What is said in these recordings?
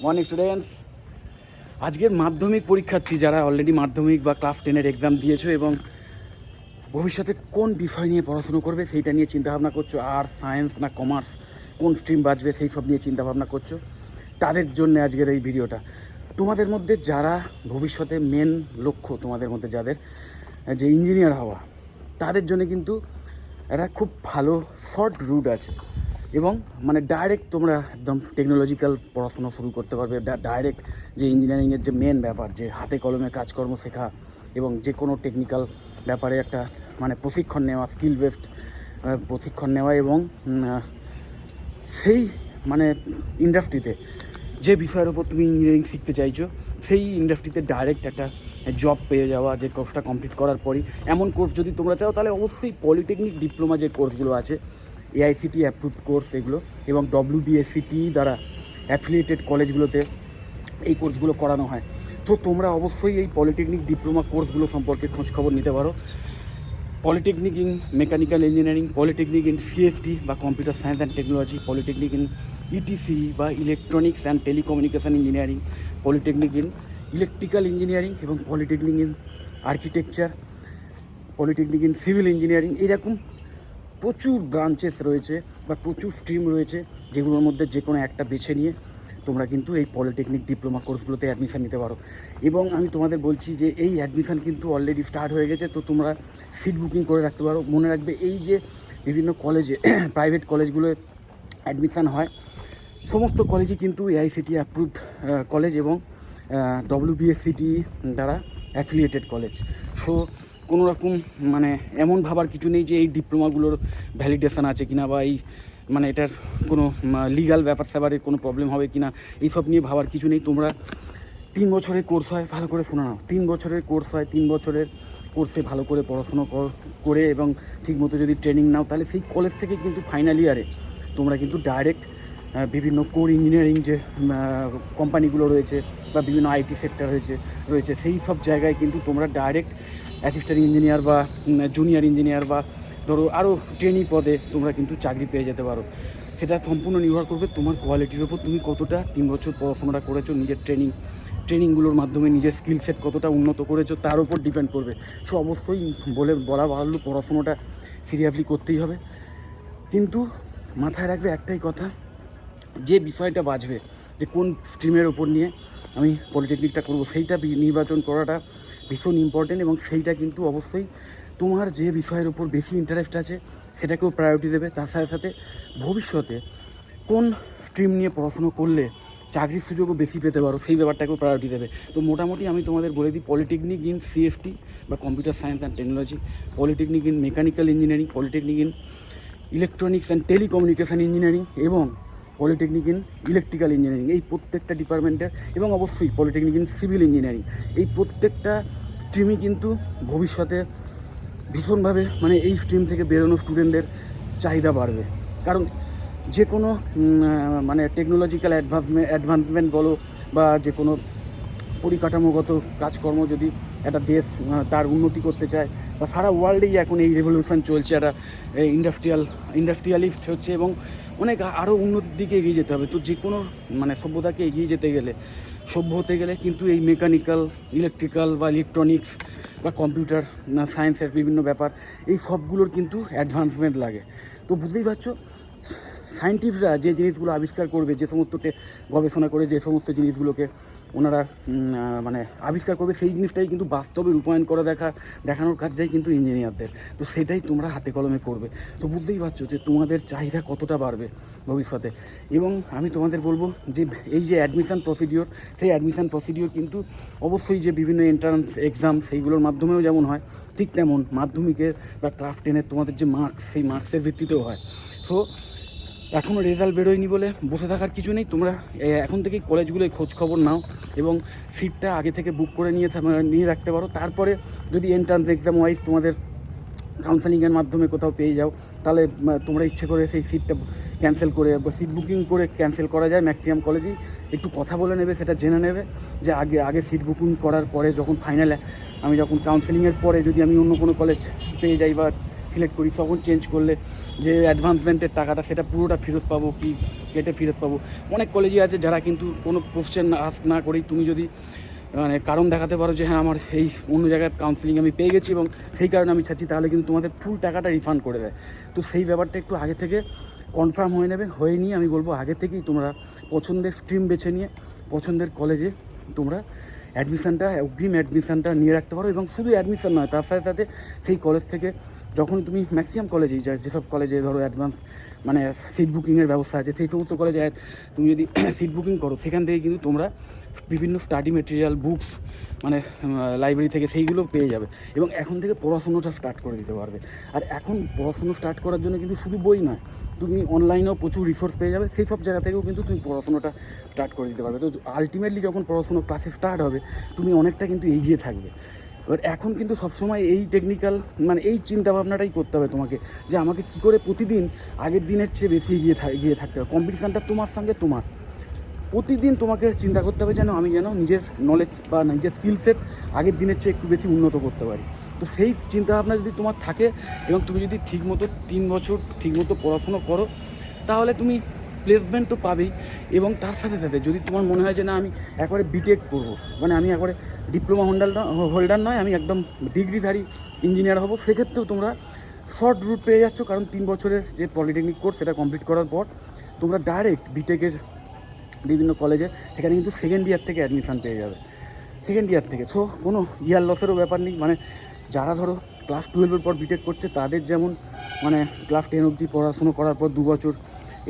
Morning students, আজকের মাধ্যমিক পরীক্ষার্থী যারা অলরেডি মাধ্যমিক বা ক্লাস 10-এর এক্সাম দিয়েছো এবং ভবিষ্যতে কোন বিষয় নিয়ে পড়াশুনো করবে সেইটা নিয়ে চিন্তাভাবনা করছো, আর্টস, সায়েন্স না কমার্স, কোন স্ট্রিম বাঁচবে সেই সব নিয়ে চিন্তাভাবনা করছো, তাদের জন্য আজকের এই ভিডিওটা। তোমাদের মধ্যে যারা ভবিষ্যতে মেন লক্ষ্য, তোমাদের মধ্যে যাদের যে ইঞ্জিনিয়ার হওয়া, তাদের জন্য কিন্তু একটা খুব ভালো শর্ট রুট আছে এবং মানে ডাইরেক্ট তোমরা একদম টেকনোলজিক্যাল পড়াশোনা শুরু করতে পারবে। ডাইরেক্ট যে ইঞ্জিনিয়ারিংয়ের যে মেন ব্যাপার, যে হাতে কলমে কাজকর্ম শেখা এবং যে কোনো টেকনিক্যাল ব্যাপারে একটা মানে প্রশিক্ষণ নেওয়া, স্কিল বেসড প্রশিক্ষণ নেওয়া এবং সেই মানে ইন্ডাস্ট্রিতে যে বিষয়ের ওপর তুমি ইঞ্জিনিয়ারিং শিখতে চাইছো সেই ইন্ডাস্ট্রিতে ডাইরেক্ট একটা জব পেয়ে যাওয়া, যে কোর্সটা কমপ্লিট করার পরই। এমন কোর্স যদি তোমরা চাও তাহলে অবশ্যই পলিটেকনিক ডিপ্লোমা যে কোর্সগুলো আছে, এআইসিটি অ্যাপ্রুভড কোর্স এগুলো, এবং WBSCT দ্বারা অ্যাফিলিয়েটেড কলেজগুলোতে এই কোর্সগুলো করানো হয়। তো তোমরা অবশ্যই এই পলিটেকনিক ডিপ্লোমা কোর্সগুলো সম্পর্কে খোঁজখবর নিতে পারো। Polytechnic in mechanical engineering, polytechnic in CST বা computer science and technology, polytechnic in ETC বা electronics and telecommunication engineering, polytechnic in electrical engineering এবং polytechnic in architecture, polytechnic in civil engineering. এরকম প্রচুর ব্রাঞ্চেস রয়েছে বা প্রচুর স্ট্রিম রয়েছে, যেগুলোর মধ্যে যে কোনো একটা বেছে নিয়ে তোমরা কিন্তু এই পলিটেকনিক ডিপ্লোমা কোর্সগুলোতে অ্যাডমিশান নিতে পারো। এবং আমি তোমাদের বলছি যে এই অ্যাডমিশান কিন্তু অলরেডি স্টার্ট হয়ে গেছে, তো তোমরা সিট বুকিং করে রাখতে পারো। মনে রাখবে, এই যে বিভিন্ন কলেজে প্রাইভেট কলেজগুলোয় অ্যাডমিশান হয়, সমস্ত কলেজই কিন্তু এআইসিটি অ্যাপ্রুভড কলেজ এবং WBSCT দ্বারা অ্যাফিলিয়েটেড কলেজ। সো কোনো রকম মানে এমন ভাবার কিছু নেই যে এই ডিপ্লোমাগুলোর ভ্যালিডেশন আছে কিনা বা এই মানে এটার কোনো লিগাল ব্যাপার স্যাপারে কোনো প্রবলেম হবে কিনা, এইসব নিয়ে ভাবার কিছু নেই। তোমরা 3 বছরের কোর্স হয়, ভালো করে শোনো নাও, 3 বছরের কোর্স হয়। 3 বছরের কোর্সে ভালো করে পড়াশুনো করে এবং ঠিকমতো যদি ট্রেনিং নাও, তাহলে সেই কলেজ থেকে কিন্তু ফাইনাল ইয়ারে তোমরা কিন্তু ডাইরেক্ট বিভিন্ন কোর ইঞ্জিনিয়ারিং যে কোম্পানিগুলো রয়েছে বা বিভিন্ন আইটি সেক্টর রয়েছে সেই সব জায়গায় কিন্তু তোমরা ডাইরেক্ট অ্যাসিস্ট্যান্ট ইঞ্জিনিয়ার বা জুনিয়র ইঞ্জিনিয়ার বা ধরো আরও ট্রেনি পদে তোমরা কিন্তু চাকরি পেয়ে যেতে পারো। সেটা সম্পূর্ণ নির্ভর করবে তোমার কোয়ালিটির ওপর, তুমি কতটা 3 বছর পড়াশোনাটা করেছো, নিজের ট্রেনিংগুলোর মাধ্যমে নিজের স্কিল সেট কতটা উন্নত করেছো তার উপর ডিপেন্ড করবে। সো অবশ্যই বলা বাহুল্য, পড়াশোনাটা সিরিয়াসলি করতেই হবে। কিন্তু মাথায় রাখবে একটাই কথা, যে বিষয়টা বাঁচবে, যে কোন স্ট্রিমের ওপর নিয়ে আমি পলিটেকনিকটা করবো, সেইটা নির্বাচন করাটা ভীষণ ইম্পর্টেন্ট। এবং সেইটা কিন্তু অবশ্যই তোমার যে বিষয়ের ওপর বেশি ইন্টারেস্ট আছে সেটাকেও প্রায়োরিটি দেবে। তার সাথে সাথে ভবিষ্যতে কোন স্ট্রিম নিয়ে পড়াশুনো করলে চাকরির সুযোগও বেশি পেতে পারো সেই ব্যাপারটাকেও প্রায়োরিটি দেবে। তো মোটামুটি আমি তোমাদের বলে দিই, পলিটেকনিক ইন সিএসটি বা computer science and technology, polytechnic in mechanical engineering, polytechnic in electronics and telecommunication engineering এবং পলিটেকনিক ইন ইলেকট্রিক্যাল ইঞ্জিনিয়ারিং, এই প্রত্যেকটা ডিপার্টমেন্টের, এবং অবশ্যই পলিটেকনিক ইন সিভিল ইঞ্জিনিয়ারিং, এই প্রত্যেকটা স্ট্রিমই কিন্তু ভবিষ্যতে ভীষণভাবে মানে এই স্ট্রিম থেকে বেরোনো স্টুডেন্টদের চাহিদা বাড়বে। কারণ যে কোনো মানে টেকনোলজিক্যাল অ্যাডভান্সমেন্ট বলো বা যে কোনো পরিকাঠামোগত কাজকর্ম যদি একটা দেশ তার উন্নতি করতে চায়, বা সারা ওয়ার্ল্ডেই এখন এই রেভলিউশন চলছে, একটা ইন্ডাস্ট্রিয়ালিস্ট হচ্ছে এবং অনেক আরও উন্নতির দিকে এগিয়ে যেতে হবে। তো যে কোনো মানে সভ্যতাকে এগিয়ে যেতে গেলে, সভ্য হতে গেলে কিন্তু এই মেকানিক্যাল, ইলেকট্রিক্যাল বা ইলেকট্রনিক্স বা কম্পিউটার সায়েন্সের বিভিন্ন ব্যাপার, এই সবগুলোর কিন্তু অ্যাডভান্সমেন্ট লাগে। তো বুঝতেই পারছো, সায়েন্টিস্টরা যে জিনিসগুলো আবিষ্কার করবে, যে সমস্ত গবেষণা করে যে সমস্ত জিনিসগুলোকে ওনারা মানে আবিষ্কার করবে, সেই জিনিসটাই কিন্তু বাস্তবে রূপায়ণ করে দেখানোর কাজটাই কিন্তু ইঞ্জিনিয়ারদের। তো সেটাই তোমরা হাতে কলমে করবে। তো বুঝতেই পারছো যে তোমাদের চাহিদা কতটা বাড়বে ভবিষ্যতে। এবং আমি তোমাদের বলবো যে এই যে অ্যাডমিশান প্রসিডিওর, সেই অ্যাডমিশান প্রসিডিওর কিন্তু অবশ্যই যে বিভিন্ন এন্ট্রান্স এক্সাম সেইগুলোর মাধ্যমেও যেমন হয়, ঠিক তেমন মাধ্যমিকের বা ক্লাস 10-এর তোমাদের যে মার্কস, সেই মার্কসের ভিত্তিতেও হয়। সো এখনও রেজাল্ট বেরোয়নি বলে বসে থাকার কিছু নেই, তোমরা এখন থেকেই কলেজগুলোয় খোঁজ খবর নাও এবং সিটটা আগে থেকে বুক করে নিয়ে রাখতে পারো। তারপরে যদি এন্ট্রান্স এক্সাম ওয়াইজ তোমাদের কাউন্সেলিংয়ের মাধ্যমে কোথাও পেয়ে যাও, তাহলে তোমরা ইচ্ছে করে সেই সিটটা ক্যান্সেল করে বা সিট বুকিং করে ক্যান্সেল করা যায়। ম্যাক্সিমাম কলেজেই একটু কথা বলে নেবে, সেটা জেনে নেবে যে আগে সিট বুকিং করার পরে যখন ফাইনাল আমি যখন কাউন্সেলিংয়ের পরে যদি আমি অন্য কোনো কলেজ পেয়ে যাই বা সিলেক্ট করি, তখন চেঞ্জ করলে যে অ্যাডভান্সমেন্টের টাকাটা সেটা পুরোটা ফেরত পাবো কি কেটে ফেরত পাবো। অনেক কলেজই আছে যারা কিন্তু কোনো কোশ্চেন আস্ক না করেই তুমি যদি মানে কারণ দেখাতে পারো যে হ্যাঁ আমার এই অন্য জায়গায় কাউন্সিলিং আমি পেয়ে গেছি এবং সেই কারণে আমি চাচ্ছি, তাহলে কিন্তু তোমাদের ফুল টাকাটা রিফান্ড করে দেয়। তো সেই ব্যাপারটা একটু আগে থেকে কনফার্ম হয়ে নেবে, হয়ে নিয়ে আমি বলবো আগে থেকেই তোমরা পছন্দের স্ট্রিম বেছে নিয়ে পছন্দের কলেজে তোমরা অগ্রিম অ্যাডমিশানটা নিয়ে রাখতে পারো। এবং শুধু অ্যাডমিশান নয়, তার সাথে সাথে সেই কলেজ থেকে যখন তুমি ম্যাক্সিমাম কলেজেই যায়, যেসব কলেজে ধরো অ্যাডভান্স মানে সিট বুকিংয়ের ব্যবস্থা আছে, সেই সমস্ত কলেজে তুমি যদি সিট বুকিং করো, সেখান থেকে কিন্তু তোমরা বিভিন্ন স্টাডি মেটেরিয়াল বুকস মানে লাইব্রেরি থেকে সেইগুলো পেয়ে যাবে এবং এখন থেকে পড়াশুনোটা স্টার্ট করে দিতে পারবে। আর এখন পড়াশুনো স্টার্ট করার জন্য কিন্তু শুধু বই নয়, তুমি অনলাইনেও প্রচুর রিসোর্স পেয়ে যাবে, সেই সব জায়গা থেকেও কিন্তু তুমি পড়াশুনোটা স্টার্ট করে দিতে পারবে। তো আলটিমেটলি যখন পড়াশুনো ক্লাসে স্টার্ট হবে, তুমি অনেকটা কিন্তু এগিয়ে থাকবে। এবার এখন কিন্তু সবসময় এই টেকনিক্যাল মানে এই চিন্তাভাবনাটাই করতে হবে তোমাকে, যে আমাকে কী করে প্রতিদিন আগের দিনের চেয়ে বেশি এগিয়ে থাকতে হবে। কম্পিটিশানটা তোমার সঙ্গে তোমার, প্রতিদিন তোমাকে চিন্তা করতে হবে যেন আমি যেন নিজের নলেজ বা নিজের স্কিলসের আগের দিনের চেয়ে একটু বেশি উন্নত করতে পারি। তো সেই চিন্তাভাবনা যদি তোমার থাকে এবং তুমি যদি ঠিকমতো 3 বছর ঠিকমতো পড়াশুনো করো, তাহলে তুমি প্লেসমেন্ট তো পাবেই। এবং তার সাথে সাথে যদি তোমার মনে হয় যে না আমি একবারে বিটেক করবো, মানে আমি একবারে ডিপ্লোমা হোল্ডার নয়, আমি একদম ডিগ্রিধারী ইঞ্জিনিয়ার হব, সেক্ষেত্রেও তোমরা শর্ট রুট পেয়ে যাচ্ছ। কারণ 3 বছরের যে পলিটেকনিক কোর্স সেটা কমপ্লিট করার পর তোমরা ডাইরেক্ট বিটেকের বিভিন্ন কলেজে সেখানে কিন্তু সেকেন্ড ইয়ার থেকে অ্যাডমিশান পেয়ে যাবে, সেকেন্ড ইয়ার থেকে। সো কোনো ইয়ার লসেরও ব্যাপার নেই। মানে যারা ধরো ক্লাস 12-এর পর বিটেক করছে, তাদের যেমন মানে ক্লাস 10 অবধি পড়াশুনো করার পর 2 বছর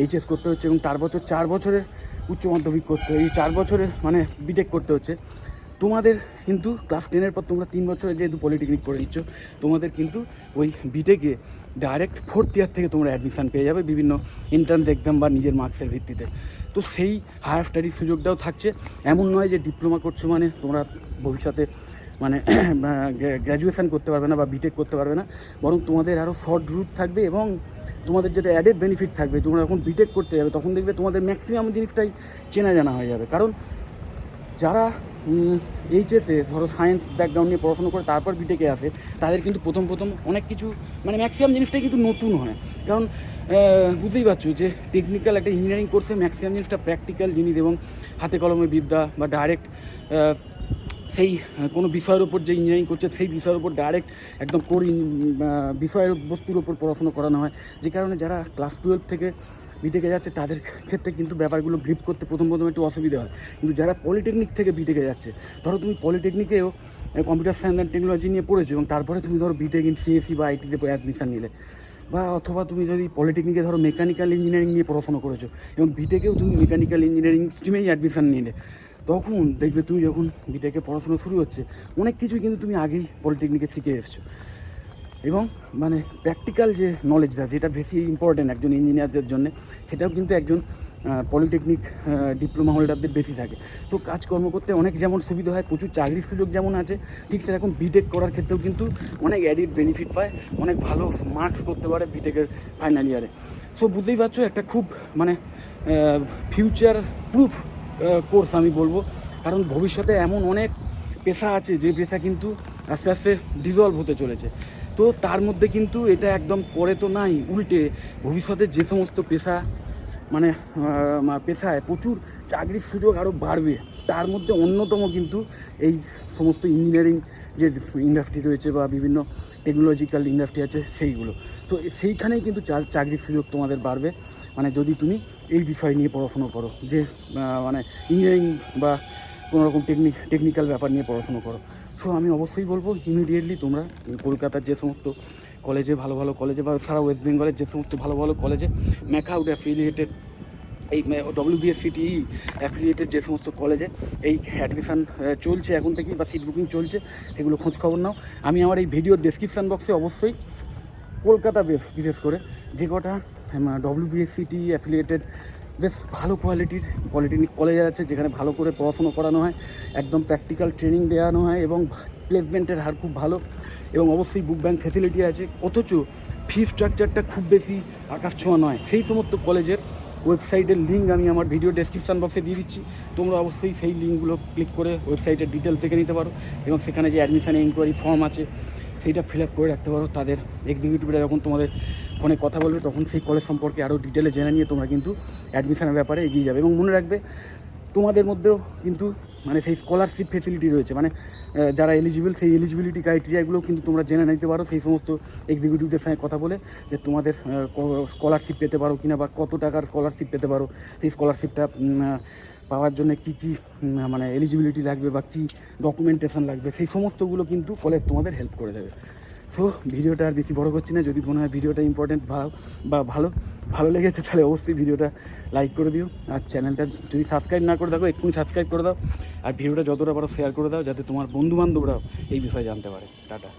এইচএস করতে হচ্ছে এবং 4 বছরের উচ্চ মাধ্যমিক করতে, এই 4 বছরের মানে বিটেক করতে হচ্ছে, তোমাদের কিন্তু ক্লাস 10-এর পর তোমরা 3 বছরে যেহেতু পলিটেকনিক করে নিচ্ছ, তোমাদের কিন্তু ওই বিটেকে ডাইরেক্ট 4th ইয়ার থেকে তোমরা অ্যাডমিশান পেয়ে যাবে বিভিন্ন এন্ট্রান্স এক্সাম বা নিজের মার্কসের ভিত্তিতে। তো সেই হায়ার স্টাডির সুযোগটাও থাকছে। এমন নয় যে ডিপ্লোমা করছো মানে তোমরা ভবিষ্যতে মানে গ্র্যাজুয়েশান করতে পারবে না বা বিটেক করতে পারবে না, বরং তোমাদের আরও শর্ট রুট থাকবে এবং তোমাদের যেটা অ্যাডেড বেনিফিট থাকবে, তোমরা যখন বিটেক করতে যাবে তখন দেখবে তোমাদের ম্যাক্সিমাম জিনিসটাই চেনা জানা হয়ে যাবে। কারণ যারা এইচএসে ধরো সায়েন্স ব্যাকগ্রাউন্ড নিয়ে পড়াশোনা করে তারপর বিটেকে আসে, তাদের কিন্তু প্রথম অনেক কিছু মানে ম্যাক্সিমাম জিনিসটাই কিন্তু নতুন হয়। কারণ বুঝতেই পারছো যে টেকনিক্যাল একটা ইঞ্জিনিয়ারিং কোর্সে ম্যাক্সিমাম জিনিসটা প্র্যাকটিক্যাল জিনিস এবং হাতে কলমে বিদ্যা বা ডাইরেক্ট সেই কোনো বিষয়ের ওপর যে ইঞ্জিনিয়ারিং করছে সেই বিষয়ের ওপর ডাইরেক্ট একদম বিষয়ের বস্তুর ওপর পড়াশোনা করানো হয়। যে কারণে যারা ক্লাস 12 থেকে বিটেকে যাচ্ছে তাদের ক্ষেত্রে কিন্তু ব্যাপারগুলো গ্রিপ করতে প্রথম একটু অসুবিধা হয়। কিন্তু যারা পলিটেকনিক থেকে বিটেকে যাচ্ছে, ধরো তুমি পলিটেকনিকেও কম্পিউটার সায়েন্স অ্যান্ড টেকনোলজি নিয়ে পড়েছো এবং তারপরে তুমি ধরো বিটেক ইন সিএসসি বা আইটিতে অ্যাডমিশান নিলে, বা অথবা তুমি যদি পলিটেকনিকে ধরো মেকানিক্যাল ইঞ্জিনিয়ারিং নিয়ে পড়াশোনা করেছো এবং বিটেকেও তুমি মেকানিক্যাল ইঞ্জিনিয়ারিং স্ট্রিমেই অ্যাডমিশান নিলে, তখন দেখবে তুমি যখন বিটেকে পড়াশোনা শুরু হচ্ছে অনেক কিছুই কিন্তু তুমি আগেই পলিটেকনিকে শিখে এসছো। এবং মানে প্র্যাকটিক্যাল যে নলেজটা, যেটা বেশি ইম্পর্ট্যান্ট একজন ইঞ্জিনিয়ারদের জন্য, সেটাও কিন্তু একজন পলিটেকনিক ডিপ্লোমা হোল্ডারদের বেশি থাকে। তো কাজকর্ম করতে অনেক যেমন সুবিধা হয়, প্রচুর চাকরির সুযোগ যেমন আছে, ঠিক সেরকম বিটেক করার ক্ষেত্রেও কিন্তু অনেক অ্যাডিড বেনিফিট পায়, অনেক ভালো মার্কস করতে পারে বিটেকের ফাইনাল ইয়ারে। সো বুঝতেই পারছো একটা খুব মানে ফিউচার প্রুফ কোর্স আমি বলবো। কারণ ভবিষ্যতে এমন অনেক পেশা আছে যে পেশা কিন্তু আস্তে আস্তে ডিজলভ হতে চলেছে। তো তার মধ্যে কিন্তু এটা একদম পরে তো নাই, উল্টে ভবিষ্যতে যে সমস্ত পেশা মানে পেশায় প্রচুর চাকরির সুযোগ আরও বাড়বে, তার মধ্যে অন্যতম কিন্তু এই সমস্ত ইঞ্জিনিয়ারিং যে ইন্ডাস্ট্রি রয়েছে বা বিভিন্ন টেকনোলজিক্যাল ইন্ডাস্ট্রি আছে সেইগুলো। তো সেইখানেই কিন্তু চাকরির সুযোগ তোমাদের বাড়বে, মানে যদি তুমি এই বিষয় নিয়ে পড়াশুনো করো, যে মানে ইঞ্জিনিয়ারিং বা কোনো রকম টেকনিক্যাল ব্যাপার নিয়ে পড়াশুনো করো। সো আমি অবশ্যই বলবো ইমিডিয়েটলি তোমরা কলকাতার যে সমস্ত কলেজে ভালো ভালো কলেজে বা সারা ওয়েস্ট বেঙ্গলের যে সমস্ত ভালো ভালো কলেজে ম্যাকআউট অ্যাফিলিয়েটেড এই WBSCTE অ্যাফিলিয়েটেড যে সমস্ত কলেজে এই অ্যাডমিশান চলছে এখন থেকেই বা সিট বুকিং চলছে, সেগুলো খোঁজখবর নাও। আমি আমার এই ভিডিওর ডেসক্রিপশান বক্সে অবশ্যই কলকাতা বিশেষ করে যে কটা WBSCTE অ্যাফিলিয়েটেড বেশ ভালো কোয়ালিটির পলিটেকনিক কলেজ আছে, যেখানে ভালো করে পড়াশুনো করানো হয়, একদম প্র্যাকটিক্যাল ট্রেনিং দেওয়ানো হয় এবং প্লেসমেন্টের হার খুব ভালো এবং অবশ্যই বুক ব্যাংক ফ্যাসিলিটি আছে, অথচ ফি স্ট্রাকচারটা খুব বেশি আকাশ ছোঁয়া নয়, সেই সমস্ত কলেজের ওয়েবসাইটের লিঙ্ক আমি আমার ভিডিও ডেসক্রিপশান বক্সে দিয়ে দিচ্ছি। তোমরা অবশ্যই সেই লিঙ্কগুলো ক্লিক করে ওয়েবসাইটের ডিটেল থেকে নিতে পারো এবং সেখানে যে অ্যাডমিশান এনকোয়ারি ফর্ম আছে সেইটা ফিল আপ করে রাখতে পারো। তাদের এক্সিকিউটিভরা যখন তোমাদের ফোনে কথা বলবে তখন সেই কলেজ সম্পর্কে আরও ডিটেলে জেনে নিয়ে তোমরা কিন্তু অ্যাডমিশনের ব্যাপারে এগিয়ে যাবে। এবং মনে রাখবে তোমাদের মধ্যেও কিন্তু মানে সেই স্কলারশিপ ফেসিলিটি রয়েছে, মানে যারা এলিজিবল সেই এলিজিবিলিটি ক্রাইটেরিয়াগুলো কিন্তু তোমরা জেনে নিতে পারো সেই সমস্ত এক্সিকিউটিভদের সঙ্গে কথা বলে, যে তোমাদের স্কলারশিপ পেতে পারো কিনা বা কত টাকার স্কলারশিপ পেতে পারো, সেই স্কলারশিপটা পাওয়ার জন্য কী কী মানে এলিজিবিলিটি লাগবে বা কী ডকুমেন্টেশন লাগবে, সেই সমস্তগুলো কিন্তু কলেজ তোমাদের হেল্প করে দেবে। সো ভিডিওটা আর বেশি বড় করছি না। যদি মনে হয় ভিডিওটা ইম্পর্টেন্ট ভালো লেগেছে তাহলে অবশ্যই ভিডিওটা লাইক করে দিও। আর চ্যানেলটা যদি সাবস্ক্রাইব না করে থাকো এক্ষুনি সাবস্ক্রাইব করে দাও। আর ভিডিওটা যতটা পারো শেয়ার করে দাও, যাতে তোমার বন্ধুবান্ধবরাও এই বিষয়ে জানতে পারে। টাটা।